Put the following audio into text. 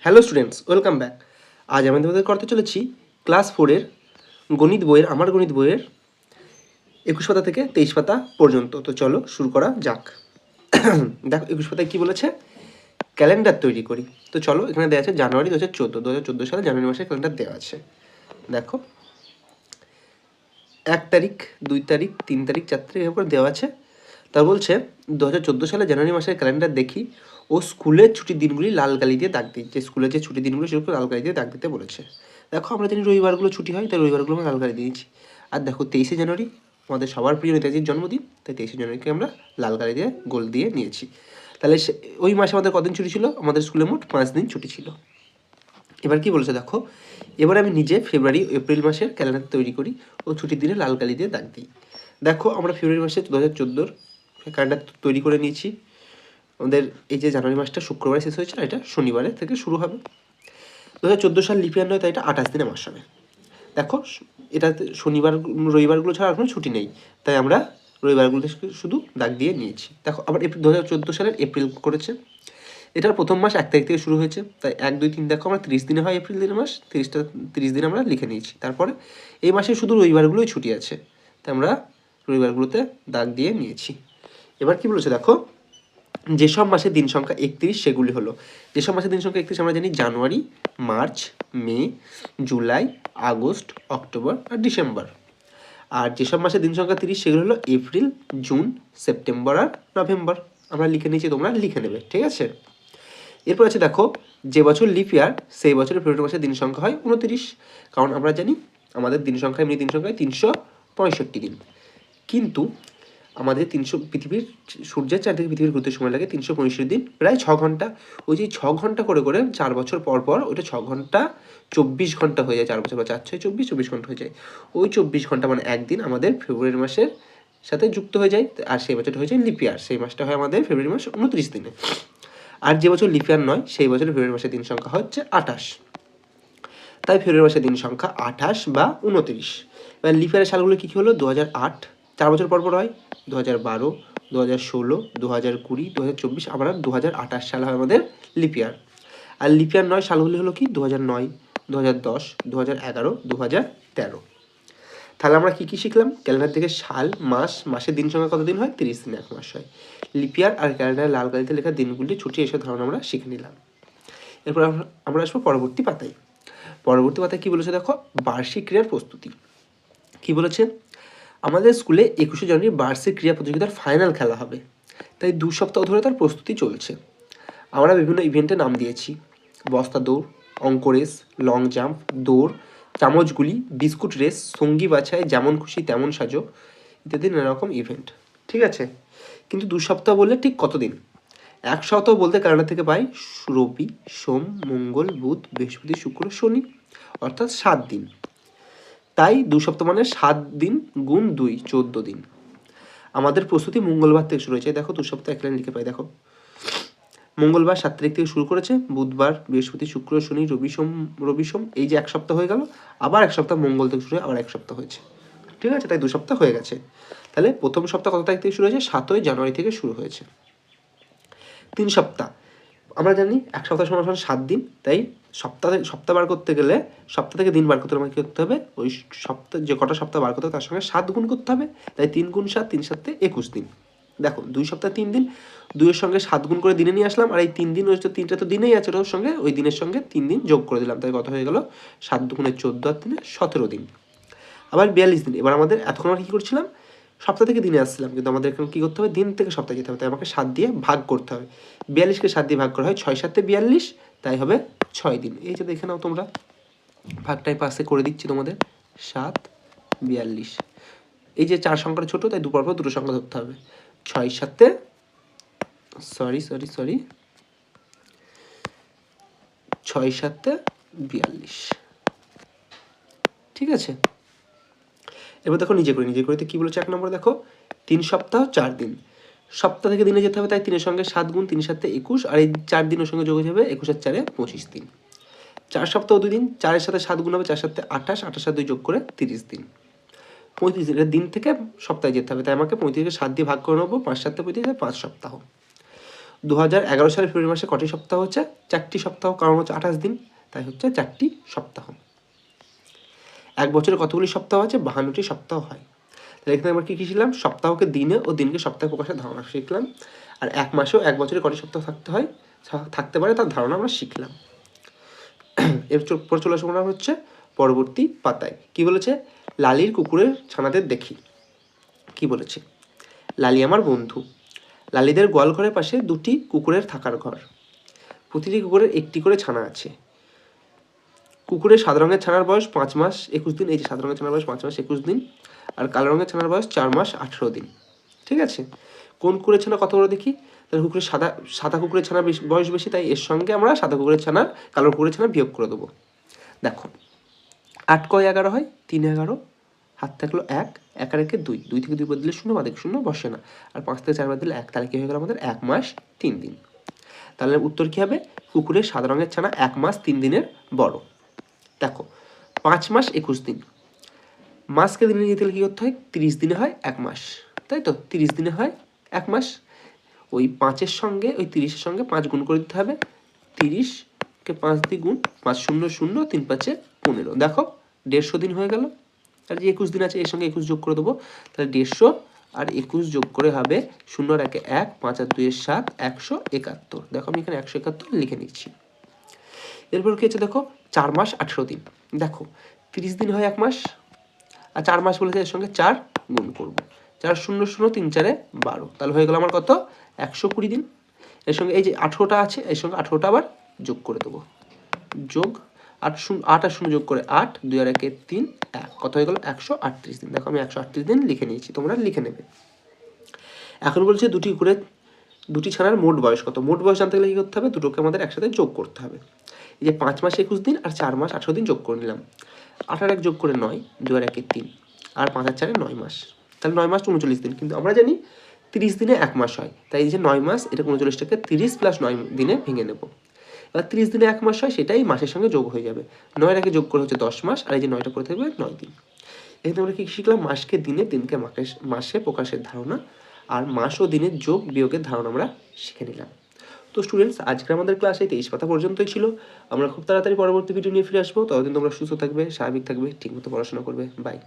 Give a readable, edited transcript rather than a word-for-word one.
Hello students, welcome back. আজ আমি তোমাদের করতে চলেছি ক্লাস 4-এর গণিত বইয়ের আমার গণিত বইয়ের 21 পাতা থেকে 23 পাতা পর্যন্ত। তো চলো শুরু করা যাক। দেখো 21 পাতায় কী বলেছে, ক্যালেন্ডার তৈরি করি। তো চলো, এখানে দেওয়া আছে জানুয়ারি 2014 সালে জানুয়ারি মাসের ক্যালেন্ডার দেওয়া আছে। দেখো 1 তারিখ, 2 তারিখ, 3 তারিখ, 4 তারিখ এরপর দেওয়া আছে। তা বলছে 2014 সালে জানুয়ারি মাসের ক্যালেন্ডার দেখি ও স্কুলের ছুটির দিনগুলি লাল কালি দিয়ে দাগ দিই। যে স্কুলের যে ছুটির দিনগুলো সেগুলো লাল কালি দিয়ে দাগ দিতে বলেছে। দেখো আমরা জানি রবিবারগুলো ছুটি হয়, তাই রবিবারগুলো আমরা লাল কালি দিয়েছি। আর দেখো 23শে জানুয়ারি আমাদের সবার প্রিয় নেতাজির জন্মদিন, তাই 23শে জানুয়ারিকে আমরা লাল কালি দিয়ে গোল দিয়ে নিয়েছি। তাহলে ওই মাসে আমাদের কদিন ছুটি ছিল? আমাদের স্কুলে মোট 5 দিন ছুটি ছিল। এবার কি বলেছে দেখো, এবার আমি নিজে ফেব্রুয়ারি এপ্রিল মাসের ক্যালেন্ডার তৈরি করি ও ছুটির দিনে লাল কালি দিয়ে দাগ দিই। দেখো আমরা ফেব্রুয়ারি মাসে 2014 ক্যালেন্ডার তৈরি করে নিয়েছি। আমাদের এই যে জানুয়ারি মাসটা শুক্রবারে শেষ হয়েছে, এটা শনিবারে থেকে শুরু হবে। 2014 সাল লিপিয়ার নয়, তাই এটা 28 দিনে মাস হবে। দেখো এটাতে শনিবার রবিবারগুলো ছাড়া আর কোনো ছুটি নেই, তাই আমরা রবিবারগুলো শুধু দাগ দিয়ে নিয়েছি। দেখো আবার 2014 সালের এপ্রিল করেছে। এটার প্রথম মাস 1 তারিখ থেকে শুরু হয়েছে, তাই 1, 2, 3 দেখো আমরা 30 দিনে হয় এপ্রিল দিনের মাস, 30 দিন আমরা লিখে নিয়েছি। তারপরে এই মাসে শুধু রবিবারগুলোই ছুটি আছে, তাই আমরা রবিবারগুলোতে দাগ দিয়ে নিয়েছি। এবার কি বলেছে দেখো, যেসব মাসের দিন সংখ্যা 31 সেগুলি হলো, যেসব মাসের দিন সংখ্যা 31 আমরা জানি জানুয়ারি, মার্চ, মে, জুলাই, আগস্ট, অক্টোবর আর ডিসেম্বর। আর যেসব মাসের দিন সংখ্যা 30 সেগুলো হলো এপ্রিল, জুন, সেপ্টেম্বর আর নভেম্বর। আমরা লিখে নিয়েছি, তোমরা লিখে নেবে, ঠিক আছে। এরপর আছে দেখো, যে বছর লিপ ইয়ার সেই বছরের ফেব্রুয়ারি মাসের দিন সংখ্যা হয় 29, কারণ আমরা জানি আমাদের দিন সংখ্যা এমনি দিন সংখ্যা 365 দিন। কিন্তু আমাদের পৃথিবীর সূর্যের চারদিকে পৃথিবীর ঘুরতে সময় লাগে 365 দিন, প্রায় 6 ঘন্টা। ওই যে 6 ঘন্টা করে করে 4 বছর পর পর ওইটা 6 ঘন্টা 24 ঘন্টা হয়ে যায়। 4 বছর বা 4, 6, 24 ঘন্টা হয়ে যায়। ওই 24 ঘন্টা মানে একদিন আমাদের ফেব্রুয়ারি মাসের সাথে যুক্ত হয়ে যায়, আর সেই বছরটা হয়ে যায় লিপ ইয়ার। সেই মাসটা হয় আমাদের ফেব্রুয়ারি মাস 29 দিনে। আর যে বছর লিপ ইয়ার নয় সেই বছরের ফেব্রুয়ারি মাসের দিন সংখ্যা হচ্ছে 28, তাই ফেব্রুয়ারি মাসের দিন সংখ্যা 28 বা 29। এবার লিপ ইয়ারের সালগুলো কী কী হলো? 2008 4 বছর পর পর হয়, 2012, 2016, 2020, 2024, আবার 2028 সাল হয় আমাদের লিপ ইয়ার। আর লিপ ইয়ার নয় সালগুলি হলো কি? 2009, 2010, 2011, 2013। তাহলে আমরা কী কী শিখলাম? ক্যালেন্ডার থেকে সাল, মাস, মাসের দিন সংখ্যা কত দিন হয়? 30 দিনে 1 মাস হয়। লিপ ইয়ার আর ক্যালেন্ডারে লাল কালিতে লেখা দিনগুলি ছুটি, এসব ধারণা আমরা শিখে নিলাম। এরপর আমরা আসবো পরবর্তী পাতায়। পরবর্তী পাতায় কী বলেছে দেখো, বার্ষিক ক্রীড়ার প্রস্তুতি। কী বলেছে? আমাদের স্কুলে 21শে জানুয়ারি বার্ষিক ক্রীড়া প্রতিযোগিতার ফাইনাল খেলা হবে, তাই 2 সপ্তাহ ধরে তার প্রস্তুতি চলছে। আমরা বিভিন্ন ইভেন্টের নাম দিয়েছি: বস্তা দৌড়, অঙ্ক রেস, লং জাম্প, দৌড়, চামচগুলি, বিস্কুট রেস, সঙ্গী বাছাই, যেমন খুশি তেমন সাজো ইত্যাদি নানা রকম ইভেন্ট। ঠিক আছে, কিন্তু 2 সপ্তাহ বললে ঠিক কতদিন? 1 সপ্তাহ বলতে ক্যালেন্ডার থেকে পাই রবি, সোম, মঙ্গল, বুধ, বৃহস্পতি, শুক্র, শনি, অর্থাৎ 7 দিন। তাই 2 সপ্তাহ মানে 7 দিন গুণ 2, 14 দিন। আমাদের প্রস্তুতি মঙ্গলবার থেকে শুরু হয়েছে। দেখো 2 সপ্তাহ এক লাইন লিখে পাই। দেখো মঙ্গলবার 7 তারিখ থেকে শুরু করেছে, বুধবার, বৃহস্পতি, শুক্র, শনি, রবি সোম, এই যে 1 সপ্তাহ হয়ে গেল। আবার 1 সপ্তাহ মঙ্গল থেকে শুরু হয়ে আবার 1 সপ্তাহ হয়েছে। ঠিক আছে, তাই 2 সপ্তাহ হয়ে গেছে। তাহলে প্রথম সপ্তাহ কত তারিখ থেকে শুরু হয়েছে? 7ই জানুয়ারি থেকে শুরু হয়েছে। 3 সপ্তাহ আমরা জানি 1 সপ্তাহ সমান 7 দিন, তাই সপ্তাহ বার করতে গেলে সপ্তাহ থেকে দিন বার করতে আমাকে কী করতে হবে? ওই সপ্তাহ যে কটা সপ্তাহ বার করতে হবে তার সঙ্গে 7 গুণ করতে হবে। তাই 3 গুণ 7, 3 7 21 দিন। দেখো 2 সপ্তাহ 3 দিন, 2-এর সঙ্গে 7 গুণ করে দিনে নিয়ে আসলাম, আর এই 3 দিন ওই 3টা তো দিনেই আছে, ওর সঙ্গে ওই দিনের সঙ্গে 3 দিন যোগ করে দিলাম, তাই কত হয়ে গেল? 7 দুগুণে 14 আর 3-এ 17 দিন। আবার 42 দিন। এবার আমাদের এতক্ষণ আমরা কী করছিলাম? সপ্তাহ থেকে দিনে আসছিলাম, কিন্তু আমাদের এখন কী করতে হবে? দিন থেকে সপ্তাহে যেতে হবে, তাই আমাকে 7 দিয়ে ভাগ করতে হবে। 42কে 7 দিয়ে ভাগ করা হয় 6 7 42, তাই হবে 6 দিন। এই যে দেখে নাও তোমরা, ভাগটাই পাশে করে দিচ্ছি তোমাদের, 7 42। এই যে 4 সংখ্যাটা ছোটো, তাই দুপুর পর দুটো সংখ্যা ধরতে হবে। 6 7 সরি 6 7 42। ঠিক আছে, এবার দেখো নিজে করে কী বলেছে 1 নম্বরে দেখো, 3 সপ্তাহ 4 দিন। সপ্তাহ থেকে দিনে যেতে হবে, তাই 3-এর সঙ্গে 7 গুণ, 3 7 21, আর এই 4 দিনের সঙ্গে যোগ হয়ে যাবে 21 আর 4-এ 25 দিন। 4 সপ্তাহ 2 দিন, 4-এর সাথে 7 গুণ হবে, 4 7 28, 28 আর 2 যোগ করে 30 দিন। 35 দিন, এটা দিন থেকে সপ্তাহে যেতে হবে, তাই আমাকে 35কে 7 দিয়ে ভাগ করে নেবো, 5 7 35, 5 সপ্তাহ। 2011 সালের ফেব্রুয়ারি মাসে কটি সপ্তাহ হচ্ছে? 4টি সপ্তাহ, কারণ হচ্ছে 28 দিন, তাই হচ্ছে 4টি সপ্তাহ। এক বছরে কতগুলি সপ্তাহ আছে? 52টি সপ্তাহ হয়। তাহলে এখানে আমরা কী কী শিখলাম? সপ্তাহকে দিনে ও দিনকে সপ্তাহে প্রকাশের ধারণা শিখলাম। আর এক মাসেও এক বছরে কটি সপ্তাহ থাকতে পারে তার ধারণা আমরা শিখলাম। এরপর চলে আসবো আমরা হচ্ছে পরবর্তী পাতায়। কি বলেছে? লালির কুকুরের ছানাদের দেখি। কি বলেছে? লালি আমার বন্ধু। লালিদের গোয়াল ঘরের পাশে 2টি কুকুরের থাকার ঘর। প্রতিটি কুকুরের একটি করে ছানা আছে। কুকুরের সাদা রঙের ছানার বয়স 5 মাস 21 দিন। এই যে সাদা রঙের ছানার বয়স 5 মাস 21 দিন, আর কালো রঙের ছানার বয়স 4 মাস 18 দিন। ঠিক আছে, কোন কুকুরের ছানা কত বড় দেখি? তাহলে কুকুরের সাদা কুকুরের ছানা বয়স বেশি, তাই এর সঙ্গে আমরা সাদা কুকুরের ছানার কালো কুকুরের ছানা বিয়োগ করে দেবো। দেখো 8 × 11 হয় 3 11, হাত থাকলো 1, 1 আর 1 2, 2 থেকে 2 বাদ দিলে 0, বাদ 0 বসে না, আর 5 থেকে 4 বাদ দিলে 1, তাহলে কি হয়ে গেল আমাদের 1 মাস 3 দিন। তাহলে উত্তর কী হবে? কুকুরের সাদা রঙের ছানা 1 মাস 3 দিনের বড়। দেখো 5 মাস 21 দিন, মাসকে দিনে নিয়ে গেলে কী করতে হয়? 30 দিনে হয় 1 মাস, তাই তো? 30 দিনে হয় 1 মাস। ওই 5-এর সঙ্গে ওই 30-এর সঙ্গে 5 গুণ করে দিতে হবে। 30কে 5 দিয়ে গুণ, 5 0 0, 3 5 15। দেখো 150 দিন হয়ে গেল। আর যে 21 দিন আছে এর সঙ্গে 21 যোগ করে দেবো, তাহলে 150 আর 21 যোগ করে হবে 0 আর 1 1, 5 আর 2 7, 171। দেখো আমি এখানে 171 লিখে নিচ্ছি। এরপর কি হচ্ছে? দেখো 4 মাস 18 দিন। দেখো 30 দিন হয় 1 মাস, আর 4 মাস বলেছে, এর সঙ্গে 4 গুণ করব। 4 0 0, 3 4 12, তাহলে হয়ে গেল আমার কত? 120 দিন। এর সঙ্গে এই যে 18টা আছে, এর সঙ্গে 18টা আবার যোগ করে দেবো। যোগ 8 আর 0 যোগ করে 8, 2 আর 1 3, 1, কত হয়ে গেল? 138 দিন। দেখো আমি 138 দিন লিখে নিয়েছি, তোমরা লিখে নেবে। এখন বলছে দুটি ছানার মোট বয়স কত? মোট বয়স জানতে গেলে কী করতে হবে? দুটোকে আমাদের একসাথে যোগ করতে হবে। এই যে 5 মাস 21 দিন আর 4 মাস 18 দিন যোগ করে নিলাম। 8 আর 1 যোগ করে 9, 2 আর 1 3, আর 5 আর 4 9 মাস, তাহলে 9 মাস 39 দিন। কিন্তু আমরা জানি 30 দিনে 1 মাস হয়, তাই এই যে 9 মাস, এটা 39টাকে 30 + 9 দিনে ভেঙে নেব। এবার 30 দিনে 1 মাস হয়, সেটাই মাসের সঙ্গে যোগ হয়ে যাবে। 9 এর আগে যোগ করে হচ্ছে 10 মাস, আর এই যে 9টা পড়ে থাকবে 9 দিন। এখানে আমরা কী শিখলাম? মাসকে দিনে, দিনকে মাসে প্রকাশের ধারণা, আর মাস ও দিনের যোগ বিয়োগের ধারণা আমরা শিখে নিলাম। তো স্টুডেন্টস, আজকে আমাদের ক্লাসে 23 পাতা পর্যন্তই ছিল। আমরা খুব তাড়াতাড়ি পরবর্তী ভিডিও নিয়ে ফিরে আসবো। ততদিন তোমরা সুস্থ থাকবে, স্বাভাবিক থাকবে, ঠিকমতো পড়াশোনা করবে। বাই।